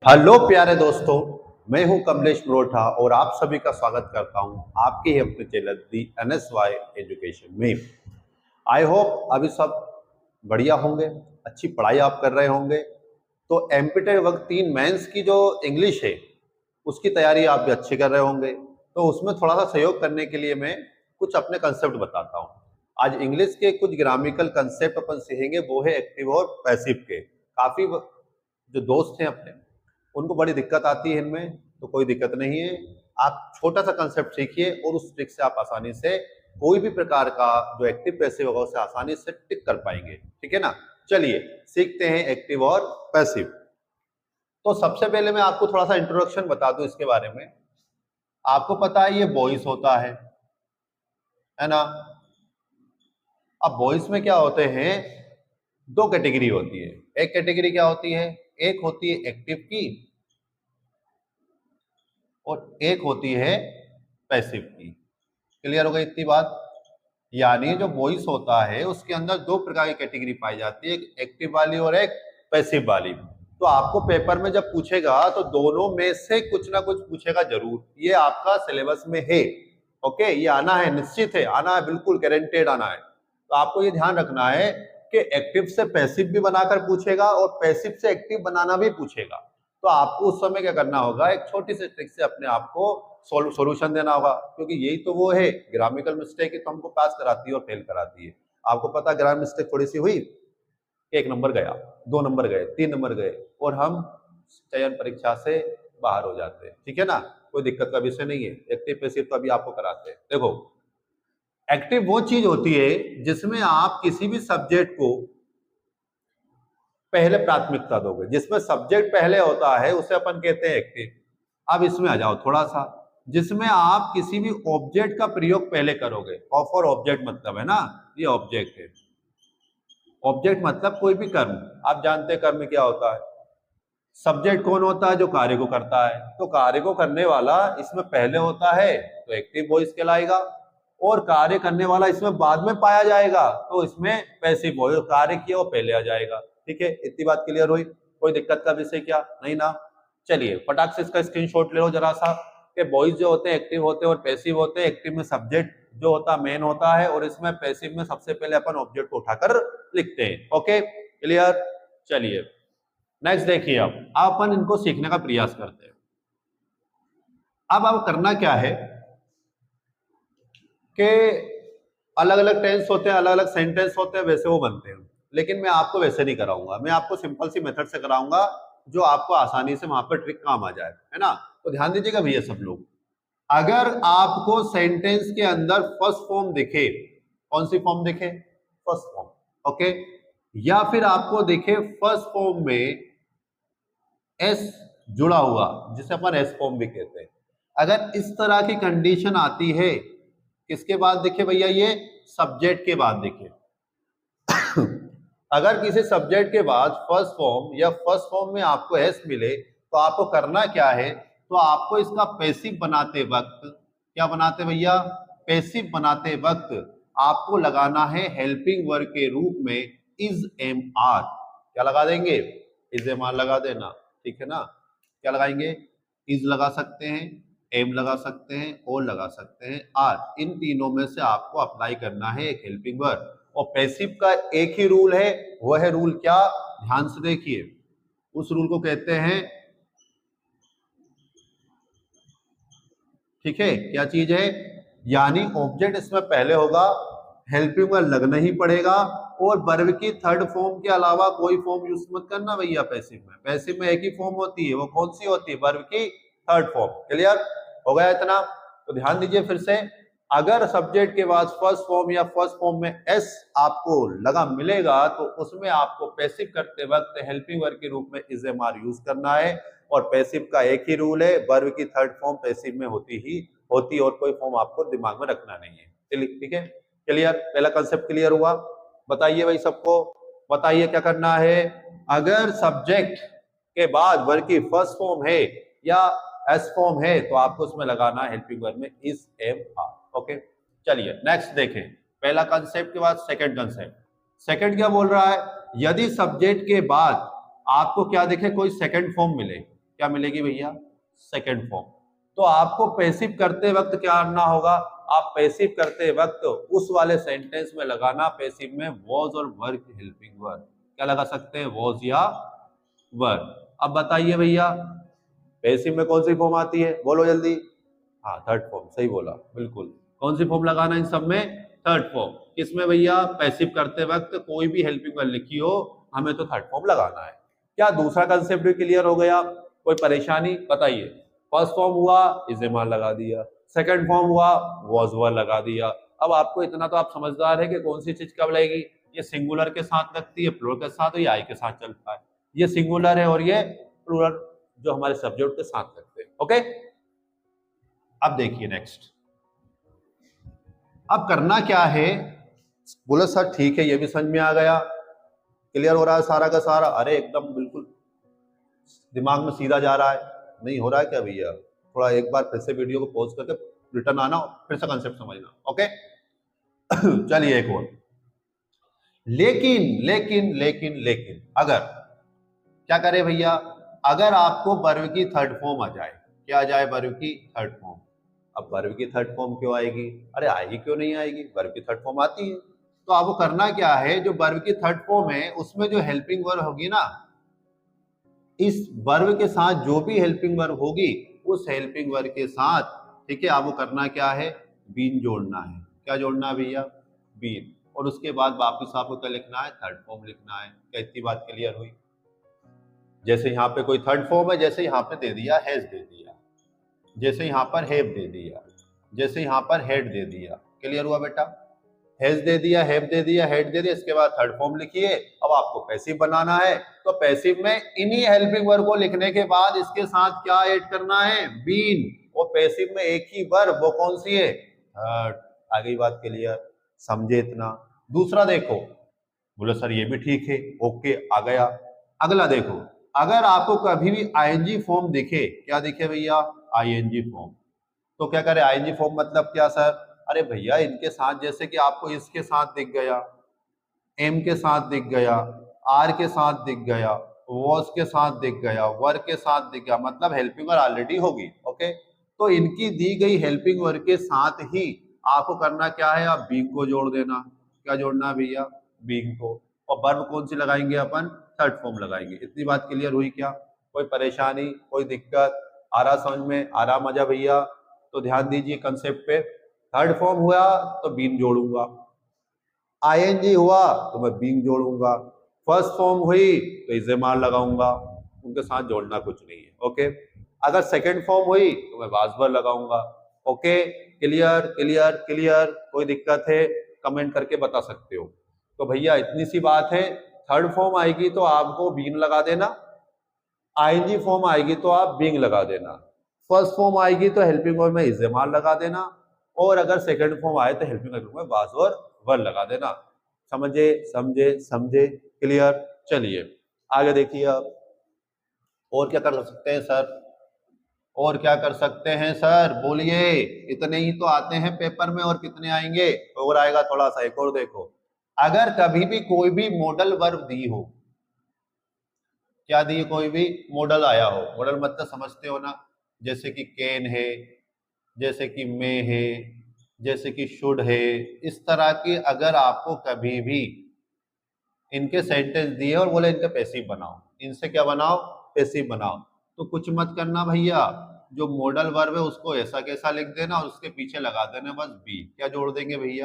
Hello प्यारे दोस्तों, मैं हूं कमलेश मरोठा और आप सभी का स्वागत करता हूं आपके ही अपने चैनल दी NSY एजुकेशन में। आई होप अभी सब बढ़िया होंगे, अच्छी पढ़ाई आप कर रहे होंगे। तो एमपीटेड वक्त 3 मेंस की जो इंग्लिश है उसकी तैयारी आप भी अच्छी कर रहे होंगे। तो उसमें थोड़ा सा सहयोग करने के लिए मैं कुछ अपने कंसेप्ट बताता हूँ। आज इंग्लिश के कुछ ग्रामिकल कंसेप्ट अपन सीखेंगे, वो है एक्टिव और पैसिव के। काफी जो दोस्त हैं अपने, उनको बड़ी दिक्कत आती है इनमें, तो कोई दिक्कत नहीं है। आप छोटा सा कंसेप्ट सीखिए और उस ट्रिक से आप आसानी से कोई भी प्रकार का जो एक्टिव पैसिव होगा उसे आसानी से टिक कर पाएंगे। ठीक है ना। चलिए सीखते हैं एक्टिव और पैसिव। तो सबसे पहले मैं आपको थोड़ा सा इंट्रोडक्शन बता दूं इसके बारे में। आपको पता है ये वॉइस होता है ना। अब वॉइस में क्या होते हैं, 2 कैटेगरी होती है। एक कैटेगरी क्या होती है, एक होती है एक्टिव की और एक होती है पैसिव की। क्लियर हो गई इतनी बात। यानी जो वॉइस होता है उसके अंदर 2 प्रकार की कैटेगरी पाई जाती है, एक एक्टिव वाली और एक पैसिव वाली। तो आपको पेपर में जब पूछेगा तो दोनों में से कुछ ना कुछ पूछेगा जरूर, ये आपका सिलेबस में है। ओके, ये आना है, निश्चित है आना है, बिल्कुल गारंटेड आना है। तो आपको ये ध्यान रखना है कि एक्टिव से पैसिव भी बनाकर पूछेगा और पैसिव से एक्टिव बनाना भी पूछेगा। तो आपको उस समय क्या करना होगा, एक छोटी सी ट्रिक से अपने आप को सॉल्यूशन देना होगा, क्योंकि यही तो वो है ग्रामिकल मिस्टेक ही तो हमको पास कराती है और फेल कराती है। आपको पता ग्रामर मिस्टेक थोड़ी सी हुई, 1 नंबर गया, 2 नंबर गए, 3 नंबर गए और हम चयन परीक्षा से बाहर हो जाते हैं। ठीक है ना, कोई दिक्कत का विषय नहीं है। एक्टिव पैसिव तो अभी आपको कराते हैं। देखो, एक्टिव वो चीज होती है जिसमें आप किसी भी सब्जेक्ट को पहले प्राथमिकता दोगे। जिसमें सब्जेक्ट पहले होता है उसे अपन कहते हैं एक्टिव। अब इसमें आ जाओ थोड़ा सा, जिसमें आप किसी भी ऑब्जेक्ट का प्रयोग पहले करोगे। ऑफर ऑब्जेक्ट मतलब है ना, ये ऑब्जेक्ट है। ऑब्जेक्ट मतलब कोई भी कर्म। आप जानते हैं कर्म क्या होता है। सब्जेक्ट कौन होता है, जो कार्य को करता है। तो कार्य को करने वाला इसमें पहले होता है तो एक्टिव वॉइस कहलाएगा, और कार्य करने वाला इसमें बाद में पाया जाएगा तो इसमें पैसिव वॉइस। कार्य किया वो पहले आ जाएगा। ठीक है, इतनी बात क्लियर हुई। कोई दिक्कत का विषय क्या नहीं ना। चलिए फटाक से इसका स्क्रीनशॉट ले लो जरा सा, कि वॉइस जो होते हैं एक्टिव होते हैं और पैसिव होते हैं। एक्टिव में सब्जेक्ट जो होता है मेन होता है, और इसमें पैसिव में सबसे पहले अपन ऑब्जेक्ट को उठाकर लिखते हैं। Okay clear. चलिए नेक्स्ट देखिए, अब अपन इनको सीखने का प्रयास करते हैं। अब करना क्या है कि अलग अलग टेंस होते हैं, अलग अलग सेंटेंस होते हैं, वैसे वो बनते हैं। लेकिन मैं आपको वैसे नहीं कराऊंगा, मैं आपको सिंपल सी मेथड से कराऊंगा जो आपको आसानी से वहां पर ट्रिक काम आ जाए, है ना। तो ध्यान दीजिएगा भैया सब लोग, अगर आपको सेंटेंस के अंदर फर्स्ट फॉर्म दिखे, कौन सी फॉर्म दिखे, फर्स्ट फॉर्म, ओके, या फिर आपको दिखे फर्स्ट फॉर्म में एस जुड़ा हुआ, जिसे अपन एस फॉर्म भी कहते हैं। अगर इस तरह की कंडीशन आती है, किसके बाद दिखे भैया, ये सब्जेक्ट के बाद दिखे। अगर किसी सब्जेक्ट के बाद फर्स्ट फॉर्म या फर्स्ट फॉर्म में आपको एस मिले, तो आपको करना क्या है, तो आपको इसका पैसिव बनाते वक्त, क्या बनाते भैया, पैसिव बनाते वक्त आपको लगाना है हेल्पिंग वर्ब के रूप में इज एम आर। क्या लगा देंगे, इज एम आर लगा देना। ठीक है ना, क्या लगाएंगे, इज लगा सकते हैं, एम लगा सकते हैं, और लगा सकते हैं आर। इन तीनों में से आपको अप्लाई करना है एक हेल्पिंग वर्ब। और पैसिव का एक ही रूल है, वह है रूल क्या, ध्यान से देखिए, उस रूल को कहते हैं, ठीक है, क्या चीज है, यानी ऑब्जेक्ट इसमें पहले होगा, हेल्पिंग वर्ब लगना ही पड़ेगा, और वर्ब की थर्ड फॉर्म के अलावा कोई फॉर्म यूज मत करना भैया पैसिव में। पैसिव में एक ही फॉर्म होती है, वो कौन सी होती है, वर्ब की थर्ड फॉर्म। क्लियर हो गया इतना। तो ध्यान दीजिए फिर से, अगर सब्जेक्ट के बाद फर्स्ट फॉर्म या फर्स्ट फॉर्म में एस आपको लगा मिलेगा, तो उसमें आपको पैसिव करते वक्त हेल्पिंग वर्ब के रूप में इज एम आर यूज करना है। और पैसिव का एक ही रूल है, वर्ब की थर्ड फॉर्म पैसिव में होती, और कोई फॉर्म आपको दिमाग में रखना नहीं है। ठीक है, क्लियर, पहला कंसेप्ट क्लियर हुआ। बताइए भाई सबको, बताइए क्या करना है। अगर सब्जेक्ट के बाद वर्ब की फर्स्ट फॉर्म है या एस फॉर्म है, तो आपको उसमें लगाना है हेल्पिंग वर्ब में इज एम आर। ओके चलिए नेक्स्ट देखें, पहला कंसेप्ट के बाद सेकंड कंसेप्ट। सेकंड क्या बोल रहा है, यदि सब्जेक्ट के बाद आपको क्या दिखे, कोई सेकंड फॉर्म मिले, क्या मिलेगी भैया, सेकंड फॉर्म। तो आपको पैसिव करते वक्त क्या करना होगा, आप पैसिव करते वक्त उस वाले सेंटेंस में लगाना पैसिव में वॉज और वर की हेल्पिंग वर्ब। क्या लगा सकते हैं, वॉज या वर। अब बताइए भैया पैसिव में कौन सी फॉर्म आती है, बोलो जल्दी। हाँ थर्ड फॉर्म, सही बोला बिल्कुल। कौन सी फॉर्म लगाना इन सब में, थर्ड फॉर्म। किसमें भैया, पैसिव करते वक्त कोई भी हेल्पिंग वर्ब लिखी हो हमें तो थर्ड फॉर्म लगाना है। क्या दूसरा कंसेप्ट भी क्लियर हो गया, कोई परेशानी बताइए। फर्स्ट फॉर्म हुआ इस्तेमाल लगा दिया, सेकंड फॉर्म हुआ वॉज वर लगा दिया। अब आपको इतना तो आप समझदार है कि कौन सी चीज कब लगेगी, ये सिंगुलर के साथ लगती है, प्लूरल के साथ, ये आई के साथ चलता है। ये सिंगुलर है और ये प्लूरल जो हमारे सब्जेक्ट के साथ लगते हैं। ओके, अब देखिए नेक्स्ट। अब करना क्या है, बोले सर ठीक है ये भी समझ में आ गया, क्लियर हो रहा है सारा का सारा। अरे एकदम बिल्कुल दिमाग में सीधा जा रहा है, नहीं हो रहा है क्या भैया, थोड़ा एक बार फिर से वीडियो को पॉज करके रिटर्न आना, फिर से कंसेप्ट समझना। ओके चलिए एक और। लेकिन लेकिन लेकिन लेकिन अगर क्या करे भैया, अगर आपको वर्ब की थर्ड फॉर्म आ जाए, क्या आ जाए, वर्ब की थर्ड फॉर्म। अब वर्ब की थर्ड फॉर्म क्यों आएगी, अरे आएगी क्यों नहीं आएगी, वर्ब की थर्ड फॉर्म आती है। तो आपको करना क्या है, जो वर्ब की थर्ड फॉर्म है उसमें जो हेल्पिंग वर्ब होगी ना, इस वर्ब के साथ जो भी हेल्पिंग वर्ब होगी उस हेल्पिंग वर्ब के साथ, ठीक है, आपको करना क्या है, बीन जोड़ना है। क्या जोड़ना है भैया, बीन। और उसके बाद वापिस आपको क्या लिखना है, थर्ड फॉर्म लिखना है। क्या इतनी बात क्लियर हुई। जैसे यहाँ पे कोई थर्ड फॉर्म है, जैसे यहाँ पे दे दिया हैज दे दिया, जैसे यहाँ पर हैव दे दिया, जैसे यहाँ पर हेड दे दिया। क्लियर हुआ बेटा, हैज दे दिया, हैव दे दिया, हेड दे दिया, इसके बाद थर्ड फॉर्म लिखिए। अब आपको पैसिव बनाना है, तो पैसिव में इन्हीं हेल्पिंग वर्ब को लिखने के बाद इसके साथ क्या ऐड करना है, बीन। और पैसिव में एक ही वर्ब, वो कौन सी है, थर्ड। आ गई बात क्लियर, समझे इतना। दूसरा देखो, बोले सर ये भी ठीक है, ओके आ गया। अगला देखो, अगर आपको कभी भी आईएनजी फॉर्म दिखे, क्या दिखे भैया, आईएनजी फॉर्म, तो क्या करे, आईएनजी फॉर्म मतलब क्या सर, अरे भैया इनके साथ, जैसे कि आपको इसके साथ दिख गया, एम के साथ दिख गया, आर के साथ दिख गया, वॉज के साथ दिख गया, वर्क के साथ दिख गया, मतलब हेल्पिंग वर्ब ऑलरेडी होगी। ओके, तो इनकी दी गई हेल्पिंग वर्ब के साथ ही आपको करना क्या है, आप बीइंग को जोड़ देना। क्या जोड़ना है भैया, बीइंग को। और वर्ब कौन सी लगाएंगे अपन, थर्ड फॉर्म लगाएंगे। इतनी बात क्लियर हुई क्या, कोई परेशानी, कोई दिक्कत, आ रहा समझ में, आ रहा मजा भैया। तो ध्यान दीजिए कंसेप्ट पे, थर्ड फॉर्म हुआ तो बीइंग जोड़ूंगा, आईएनजी हुआ तो मैं बीइंग जोड़ूंगा, फर्स्ट फॉर्म हुई तो इस्तेमाल लगाऊंगा, उनके साथ जोड़ना कुछ नहीं है। ओके, अगर सेकंड फॉर्म हुई तो मैं वाज वर्ब लगाऊंगा। ओके, क्लियर क्लियर क्लियर, कोई दिक्कत है कमेंट करके बता सकते हो। तो भैया इतनी सी बात है, थर्ड फॉर्म आएगी तो आपको बीइंग लगा देना, आईएनजी फॉर्म आएगी तो आप बीइंग लगा देना, फर्स्ट फॉर्म आएगी तो हेल्पिंग वर्ब में इस्तेमाल लगा देना, और अगर सेकंड फॉर्म आए तो हेल्पिंग वर्ब में वाज और वर लगा देना। समझे समझे समझे, क्लियर। चलिए आगे देखिए अब, और क्या कर सकते हैं सर, और क्या कर सकते हैं सर, बोलिए। इतने ही तो आते हैं पेपर में, और कितने आएंगे, और आएगा थोड़ा सा। एक और देखो, अगर कभी भी कोई भी मॉडल वर्ब दी हो, क्या दी, कोई भी मॉडल आया हो, मॉडल मतलब समझते हो ना, जैसे कि कैन है, जैसे कि मे है, जैसे कि शुड है, इस तरह की अगर आपको कभी भी इनके सेंटेंस दिए और बोले इनके पैसिव बनाओ, इनसे क्या बनाओ, पैसिव बनाओ, तो कुछ मत करना भैया, जो मॉडल वर्ब है उसको ऐसा कैसा लिख देना और उसके पीछे लगा देना बस बी। क्या जोड़ देंगे भैया,